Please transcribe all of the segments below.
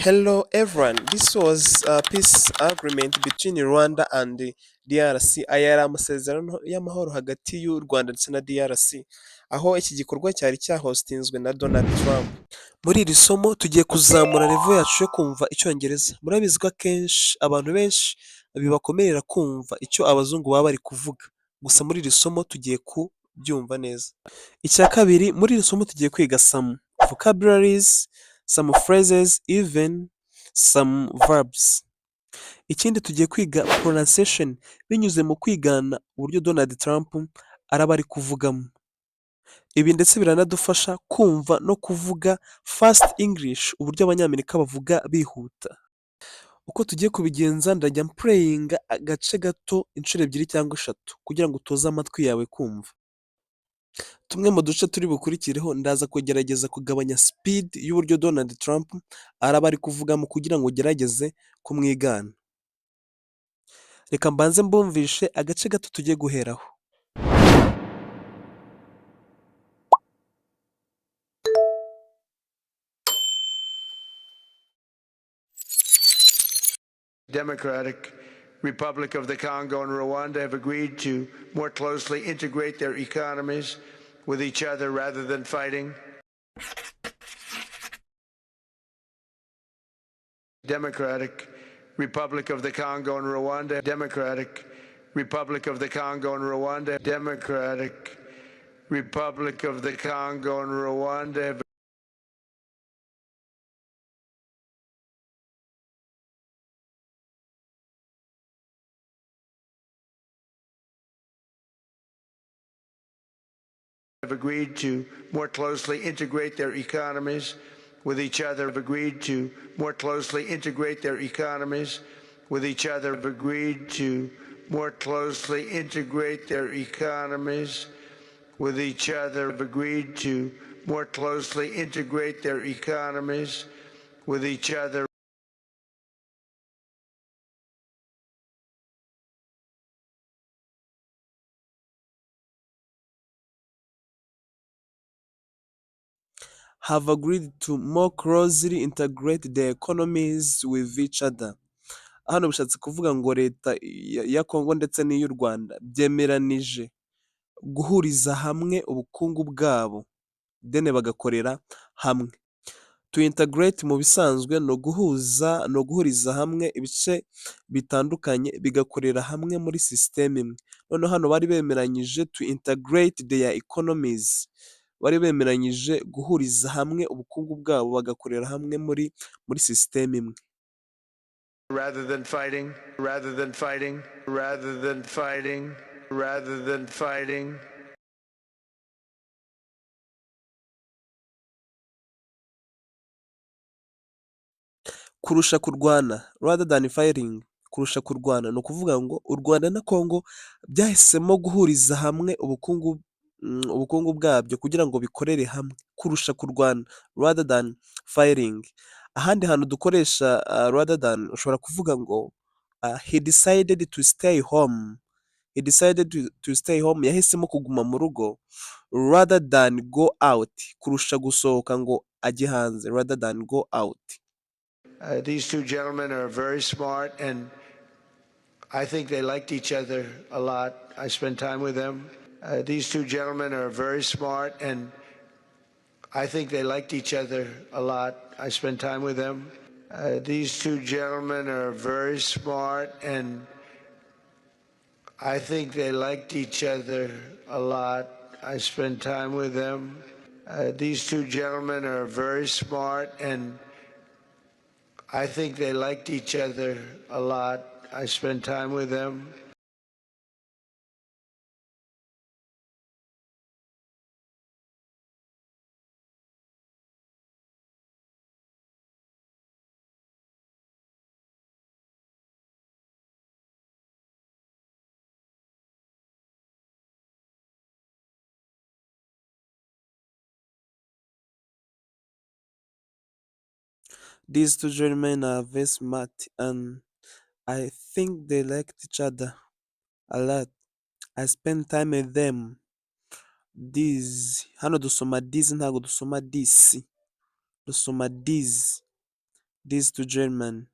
Hello everyone, this was a peace agreement between Rwanda and the DRC. Aya yari amasezerano y'amahoro hagati y'u Rwanda ndetse na DRC, aho iki gikorwa cyari cyahostinzwe na Donald Trump. Muri iri somo tugiye kuzamura level yacu yo kumva Icyongereza. Murabizi ko akenshi abantu benshi bibakomerera kumva icyo abazungu baba bari kuvuga, gusa muri iri somo tugiye kubyumva neza. Icya kabiri, muri iri somo tugiye kwiga some vocabularies, some phrases, even some verbs. Ikindi tugiye kwiga pronunciation binyuze mu kwigana uburyo Donald Trump araba ari kuvugamo. Ibi ndetse biranadufasha kumva no kuvuga fast English, uburyo abanyamerika bavuga bihuta. Uko tugiye kubigenza, ndajya mpureyinga agace gato inshuro ebyiri cyangwa eshatu kugira ngo utoze amatwi yawe kumva. Tumwe mu duce turi bukurikireho ndaza kugerageza kugabanya speed y'uburyo Donald Trump araba ari kuvugamo kugira ngo ugerageze kumwigana. Reka mbanze mbumvishe agace gato tugiye guheraho. Democratic Republic of the Congo and Rwanda have agreed to more closely integrate their economies with each other rather than fighting. Democratic Republic of the Congo and Rwanda. Democratic Republic of the Congo and Rwanda. Democratic Republic of the Congo and Rwanda have agreed to more closely integrate their economies with each other. Have agreed to more closely integrate their economies with each other. Have agreed to more closely integrate their economies with each other. Have agreed to more closely integrate their economies with each other. Have agreed to more closely integrate their economies with each other. Hano bishatse kuvuga ngo leta ya Congo ndetse n'iy'u Rwanda byemeranije guhuriza hamwe ubukungu bwabo, then bagakorera hamwe. To integrate mu bisanzwe ni uguhuriza hamwe ibice bitandukanye bigakorera hamwe muri sisiteme imwe. Noneho hano bari bemeranyije to integrate their economies, bari bemeranyije guhuriza hamwe ubukungu bwabo bagakorera hamwe muri sisiteme imwe. Rather than fighting, rather than fighting, rather than fighting, rather than fighting. Kurusha kurwana, rather than fighting, kurusha kurwana ni ukuvuga ngo u Rwanda na Congo byahisemo guhuriza hamwe ubukungu bwabyo kugira ngo bikorere hamwe, kurusha kurwana, rather than fighting. Ahandi hantu dukoresha rather than ushobora kuvuga ngo he decided to stay home. He decided to stay home, yahisemo kuguma mu rugo rather than go out, kurusha gusohoka ngo ajye hanze, rather than go out. These two gentlemen are very smart, and I think they liked each other a lot. I spent time with them. These two gentlemen are very smart, and I think they liked each other a lot. I spent time with them. These two gentlemen are very smart, and I think they liked each other a lot. I spent time with them. These two gentlemen are very smart, and I think they liked each other a lot. I spent time with them. These two gentlemen are very smart and I think they liked each other a lot. I spent time with them. These, hano dusoma these ntabwo dusoma this, dusoma these. these two gentlemen,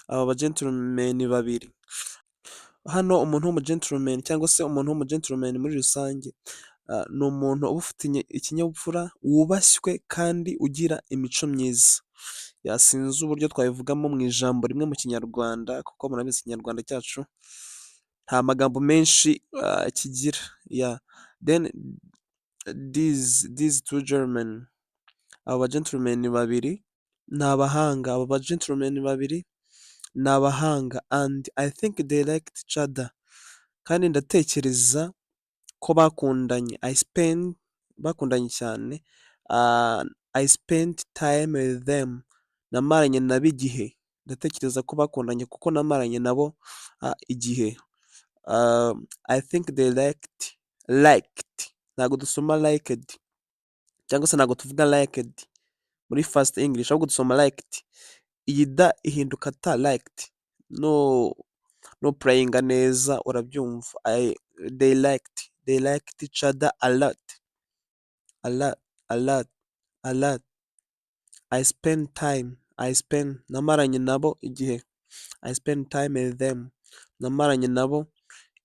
aba bagentlemen babiri. Hano umuntu w'umugentleman cyangwa se umuntu w'umugentleman muri rusange, ni umuntu uba ufite ikinyabupfura, wubashywe kandi ugira imico myiza. Sinzi uburyo twabivugamo mu ijambo rimwe mu kinyarwanda, kuko murabizi ikinyarwanda cyacu nta magambo menshi kigira. Then these two gentlemen, aba bagentlemen babiri ni abahanga. Aba bagentlemen babiri ni abahanga, and I think they liked each other. Kandi ndatekereza ko bakundanye. Bakundanye cyane. I spent time with them. Namaranye nabo igihe. Ndatekereza ko bakundanye kuko namaranye nabo igihe. I think they liked. Ntabwo dusoma liked cyangwa se ntabwo tuvuga liked muri first English, ahubwo dusoma liked. Iyi da ihinduka ta, liked. No playinga neza, urabyumva. They liked each other a lot. Namaranye nabo igihe. I spend time with them. Namaranye nabo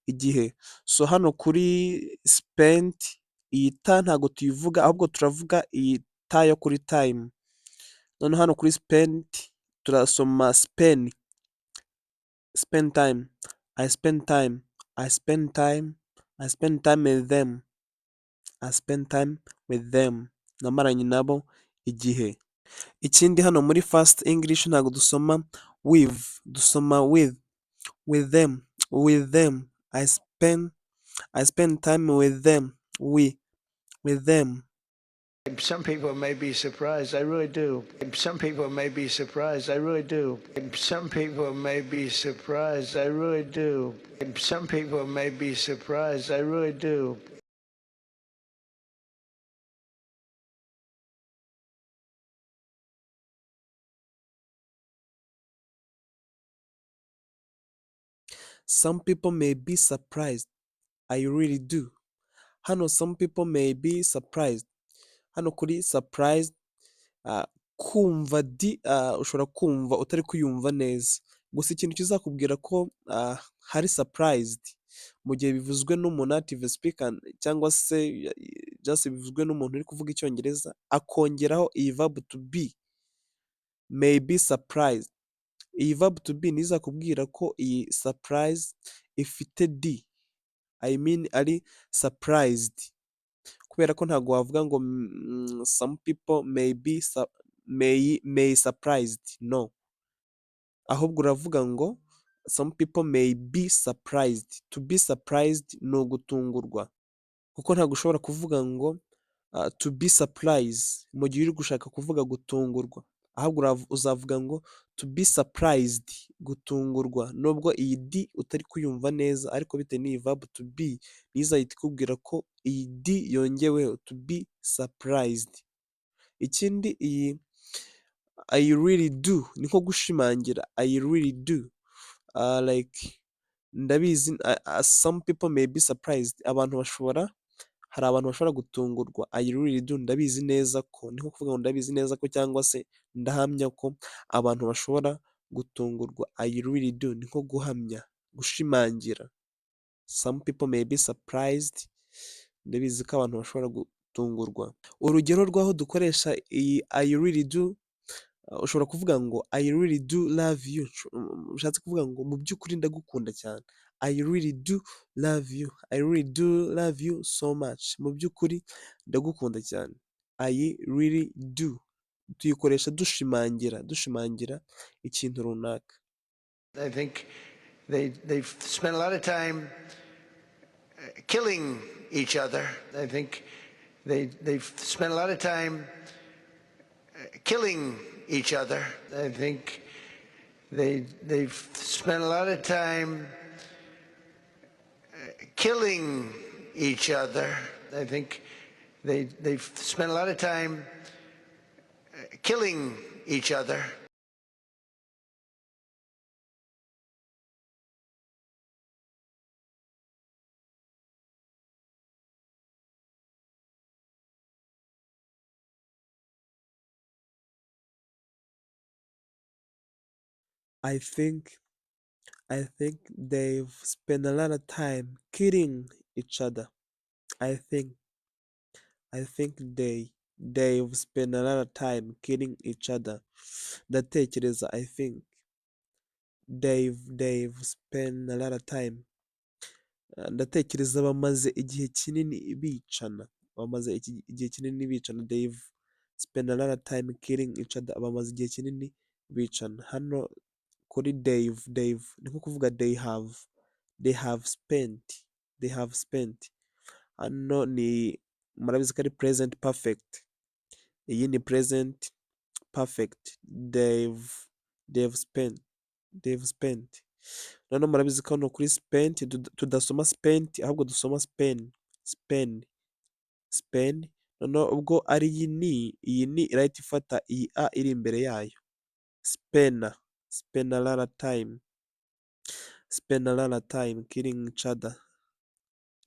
igihe. So hano kuri spent, iyi ta ntabwo tuyivuga, ahubwo turavuga iyi ta yo kuri time. Noneho hano kuri spent turasoma spend time. I spend time with them. Namaranye nabo igihe. Ikindi hano muri first English ntabwo dusoma with, dusoma with them. I spend time with them. With them. Some people may be surprised, I really do. Some people may be surprised, I really do. Some people may be surprised, I really do. Some people may be surprised, I really do. Some people may be surprised, I really do. Hano some people may be surprised. Hano kuri surprised, kumva ushobora kumva utari kuyumva neza. Gusa ikintu kizakubwira ko hari surprised mu gihe bivuzwe n'umuntu native speaker, cyangwa se just bivuzwe n'umuntu uri kuvuga Icyongereza, akongeraho iyi verb to be, may be surprised. Iyi verb to be niyo izakubwira ko iyi surprise ifite d, I mean ari surprised. Kubera ko ntabwo wavuga ngo some people may surprised, no. Ahubwo uravuga ngo some people may be surprised. To be surprised ni ugutungurwa, kuko ntabwo ushobora kuvuga ngo to be surprised mu gihe uri gushaka kuvuga gutungurwa. Ahubwo uzavuga ngo to be surprised, gutungurwa. Nubwo iyi d utari kuyumva neza, ariko bitewe n'iyi verb to be niyo izahita ikubwira ko iyi d yongeweho, to be surprised. Ikindi iyi I really do ni nko gushimangira. I really do, like ndabizi. Some people may be surprised, hari abantu bashobora gutungurwa. I really do, ndabizi neza ko. Ni nko kuvuga ngo ndabizi neza ko, cyangwa se ndahamya ko abantu bashobora gutungurwa. I really do ni nko guhamya, gushimangira. Some people may be surprised, ndabizi ko abantu bashobora gutungurwa. Urugero rw'aho dukoresha iyi I really do, ushobora kuvuga ngo I really do love you. Ushatse kuvuga ngo mu by'ukuri ndagukunda cyane. I really do love you. I really do love you so much. Mu by'ukuri ndagukunda cyane. I really do tuyikoresha dushimangira ikintu runaka. I think they've spent a lot of time killing each other. I think they've spent a lot of time killing each other. I think they've spent a lot of time killing each other. I think they've spent a lot of time killing each other. I think I think they've spent a lot of time killing each other. I think I think they've spent a lot of time killing each other. Ndatekereza I think they've spent a lot of time. Ndatekereza bamaze igihe kinini bicana. Bamaze igihe kinini bicana. They've spent a lot of time killing each other. Bamaze igihe kinini bicana. Hano kuri they've ni nko kuvuga they have spent. Hano ni murabizi ko ari present perfect. Iyi ni present perfect. They've spent. They've spent. Noneho murabizi ko hano kuri spent tudasoma spent ahubwo dusoma spend. Noneho ubwo ari iyi ni irahita ifata iyi a iri imbere yayo. Spend a lot of time. Spend a lot of time killing each other.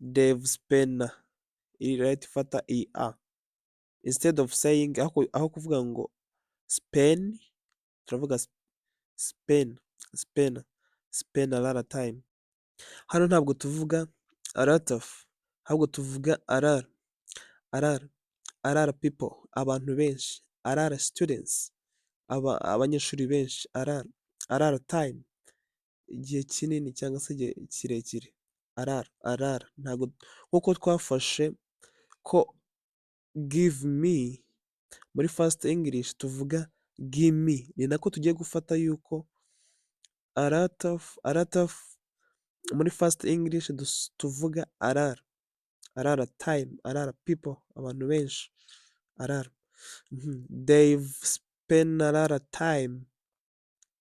They've spent irahita ifata iyi a. Instead of saying aho kuvuga ngo spend turavuga spend a lot of time. Hano ntabwo tuvuga a lot of ahubwo tuvuga a lot of people, abantu benshi, a lot of students, abanyeshuri benshi, a lot of time, igihe kinini cyangwa se igihe kirekire, a lot ntabwo nk'uko twafashe ko give me muri first English tuvuga give me, ni nako tugiye gufata yuko a lot of muri first English tuvuga a lot of time, a lot of people, abantu benshi, a lot. They've spent a lot of time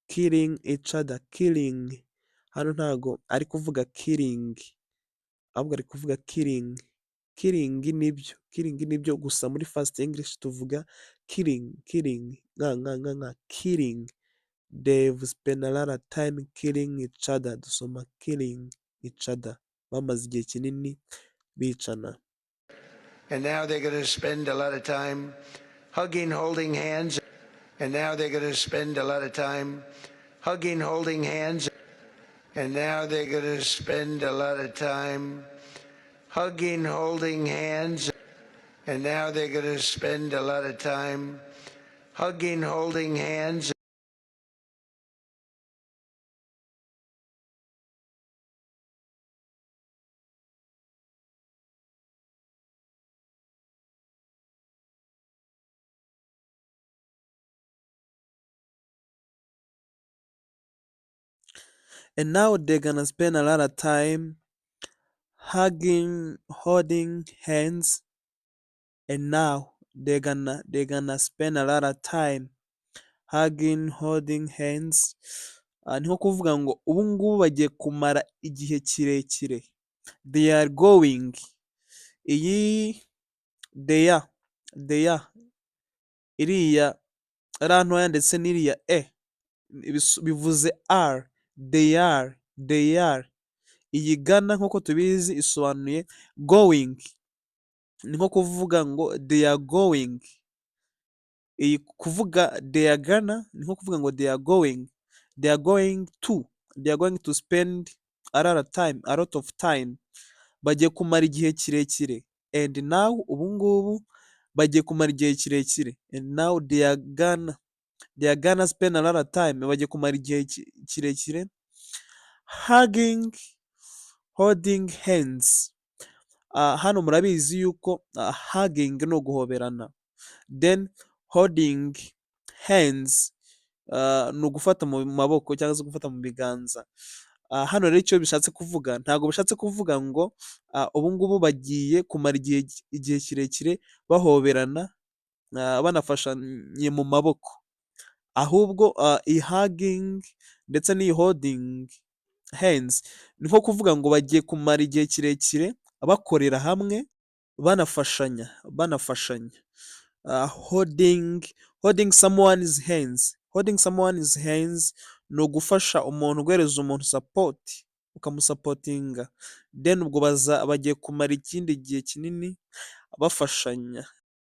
killing each other. Killing hano ntago ari kuvuga killing ahubwo ari kuvuga killing. Killing nibyo gusa muri first English tuvuga killing nka killing. They've spent a lot of time killing each other. Dusoma killing each other. Bamaze igihe kinini bicana. And now they're going to spend a lot of time hugging, holding hands. And now they're going to spend a lot of time hugging, holding hands. And now they're going to spend a lot of time hugging, holding hands. And now they're going to spend a lot of time hugging, holding hands. And now they're gonna spend a lot of time hugging, holding hands. And now they're gonna spend a lot of time hugging, holding hands. Ni nko kuvuga ngo ubu ngubu bagiye kumara igihe kirekire. They are going. Iyi they are iriya ra ntoya ndetse n'iriya bivuze are. They are. Iyi gana nk'uko tubizi isobanuye going. Ni nko kuvuga ngo they are going. Iyi kuvuga they are gonna ni nko kuvuga ngo they are going. They are going to spend a lot of time. Bagiye kumara igihe kirekire. And now ubu ngubu bagiye kumara igihe kirekire. And now they are gonna spend a lot of time. Bagiye kumara igihe kirekire hugging, holding hands. Hano murabizi yuko hugging ni uguhoberana. Then holding hands ni ugufata mu maboko cyangwa se gufata mu biganza. Hano rero icyo bishatse kuvuga ntabwo bishatse kuvuga ngo ubu ngubu bagiye kumara igihe kirekire bahoberana banafashanye mu maboko. Ahubwo iyi hugging ndetse n'iyi holding hands ni nko kuvuga ngo bagiye kumara igihe kirekire bakorera hamwe banafashanya. Holding someone's hands ni ugufasha umuntu, guhereza umuntu support, ukamusapotinga. Then ubwo bagiye kumara ikindi gihe kinini bafashanya.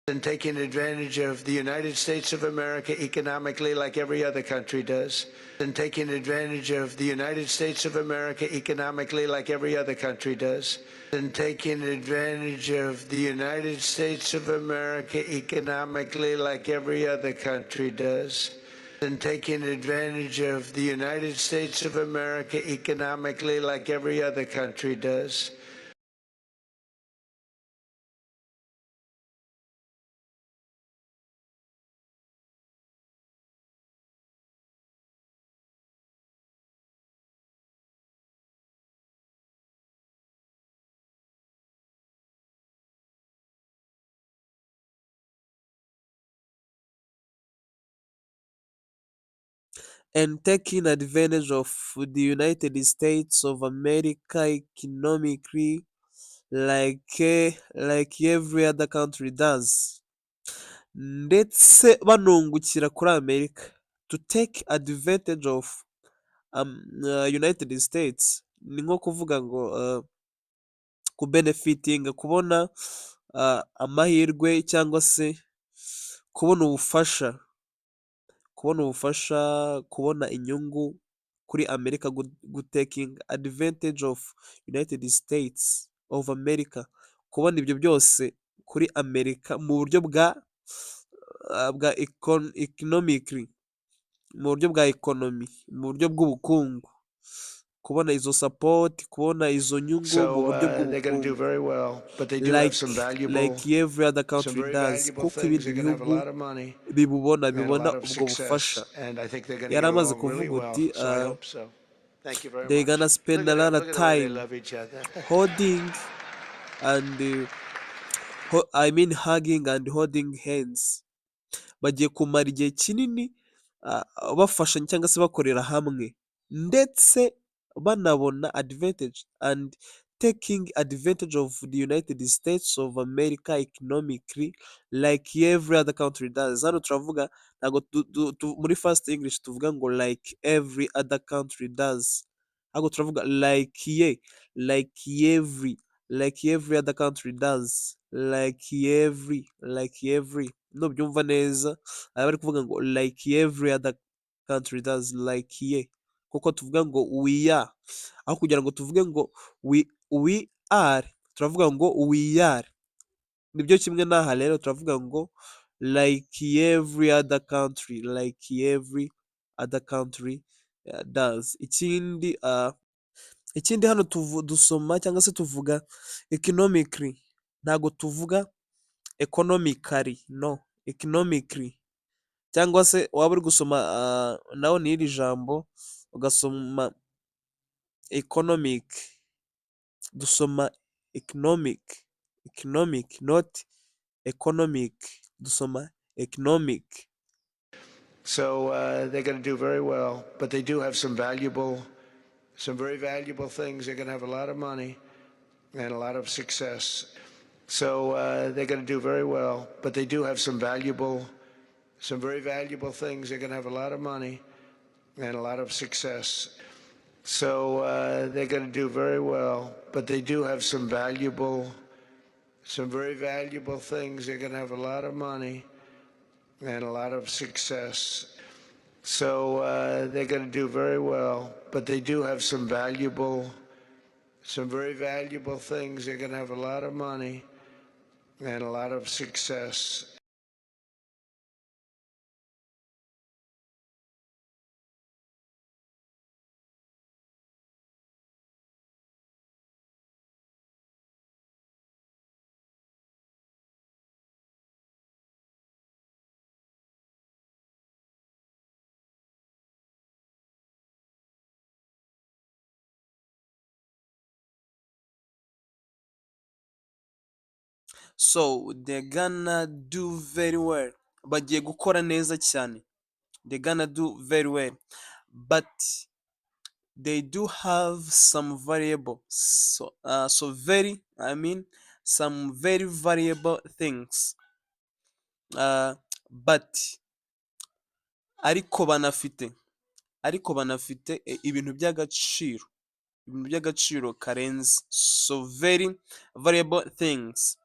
and taking advantage of the United States of America economically like every other country does, and taking advantage of the United States of America economically like every other country does, and taking advantage of the United States of America economically like every other country does, and taking advantage of the United States of America economically like every other country does. And taking advantage of the United States of America economically like every other country does, ndetse banungukira kuri Amerika. To take advantage of United States ni nko kuvuga ngo kubenefitinga, kubona amahirwe cyangwa se kubona ubufasha, kubona inyungu kuri Amerika, taking advantage of United States of America, kubona ibyo byose kuri Amerika mu buryo economically, mu buryo bwa economy, mu buryo bw'ubukungu, kubona izo support, kubona izo nyungu mu buryo They're going to do bw'ubukungu, very well, but they do have like some every other country very does, valuable kuko things. ibindi They're going to have a bihugu lot of money and a bibona lot of ubwo bufasha. success, and I think they're going to Yari get amaze along really kuvuga well. uti So I hope so. Thank you very they much. gonna spend Look a at lot them. of Look at the way they time love each other. holding and hugging and holding hands. Bagiye kumara igihe kinini bafashanya cyangwa se bakorera hamwe, ndetse banabona advantage and taking advantage of the United States of America economically like every other country does. Hano turavuga ntabwo muri first English tuvuga ngo like every other country does, ahubwo turavuga like every other country does, like every, nubyumva neza bari kuvuga ngo like every other country does, kuko tuvuga ngo we are, aho kugira ngo tuvuge ngo we are, turavuga ngo we are. Nibyo kimwe n'aha rero turavuga ngo like every other country, does. Ikindi hano dusoma cyangwa se tuvuga economically, ntago tuvuga economically, no, economically. Cyangwa se waba uri gusoma nawe n'iri jambo ugasoma economic, dusoma economic not economic, dusoma economic. So they're going to do very well, but they do have some very valuable things. They're going to have a lot of money and a lot of success. So they're going to do very well, but they do have some very valuable things. They're going to have a lot of money and a lot of success. So they're going to do very well, but they do have some very valuable things. They're going to have a lot of money and a lot of success. So they're going to do very well, but they do have some very valuable things. They're going to have a lot of money and a lot of success. So they're gonna do very well, bagiye gukora neza cyane, they're gonna do very well, but they do have some variable, some very variable things, but ariko banafite ibintu by'agaciro karenze, so very variable things,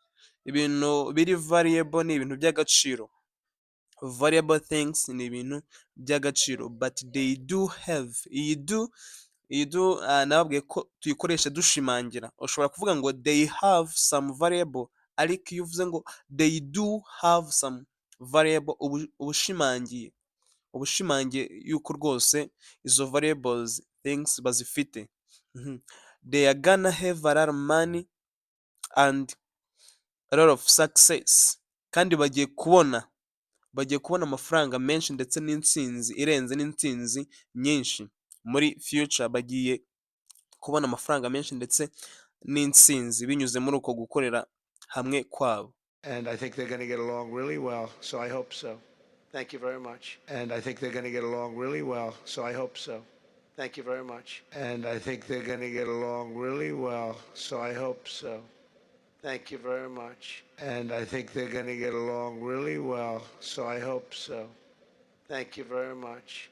ibintu biri variable ni ibintu by'agaciro. Variable things ni ibintu by'agaciro, but they do have. Iyi do nababwiye ko tuyikoresha dushimangira. Ushobora kuvuga ngo they have some variable, ariko iyo uvuze ngo they do have some variable ubushimangiye yuko rwose izo variables things bazifite. They are gonna have a lot of money and a lot of success, kandi bagiye kubona amafaranga menshi ndetse n'intsinzi irenze n'intsinzi nyinshi muri future. Bagiye kubona amafaranga menshi ndetse n'intsinzi binyuze muri uko gukorera hamwe kwabo. And I think they're going to get along really well, so I hope so. Thank you very much. And I think they're going to get along really well, so I hope so. Thank you very much. And I think they're going to get along really well, so I hope so. Thank you very much. And I think they're going to get along really well, so I hope so. Thank you very much.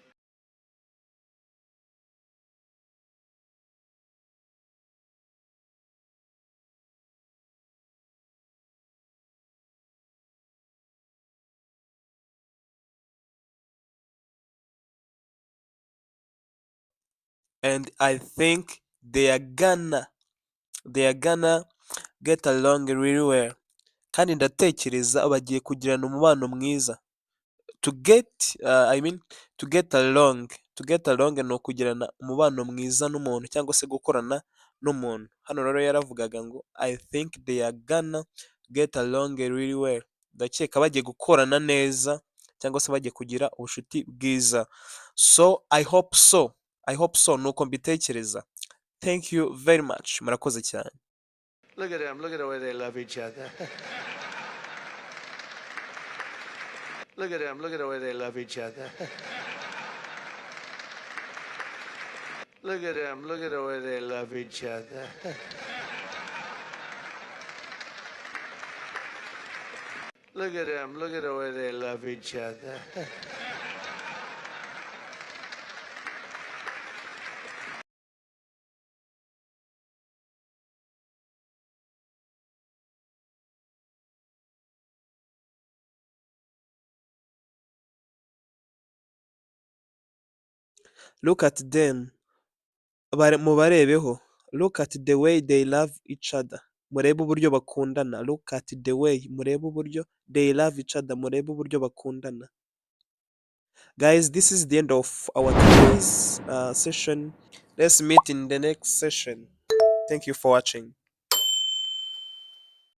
And I think they are gonna get along really well. Kandi ndatekereza bagiye kugirana umubano mwiza. To get along. To get along ni ukugirana umubano mwiza n'umuntu cyangwa se gukorana n'umuntu. Hano rero yaravugaga ngo I think they are gonna get along really well. Ndakeka bagiye gukorana neza cyangwa se bagiye kugira ubucuti bwiza. So I hope so. Nuko mbitekereza. Thank you very much. Murakoze cyane. Look at them. Look at the way they love each other. Look at them. Look at the way they love each other. Look at them. Look at the way they love each other. Look at them. Look at the way they love each other. Look at them. Mubarebeho. Look at the way they love each other. Murebe uburyo bakundana. Look at the way. Murebe uburyo they love each other. Murebe uburyo bakundana. Guys, this is the end of our today's session. Let's meet in the next session. Thank you for watching.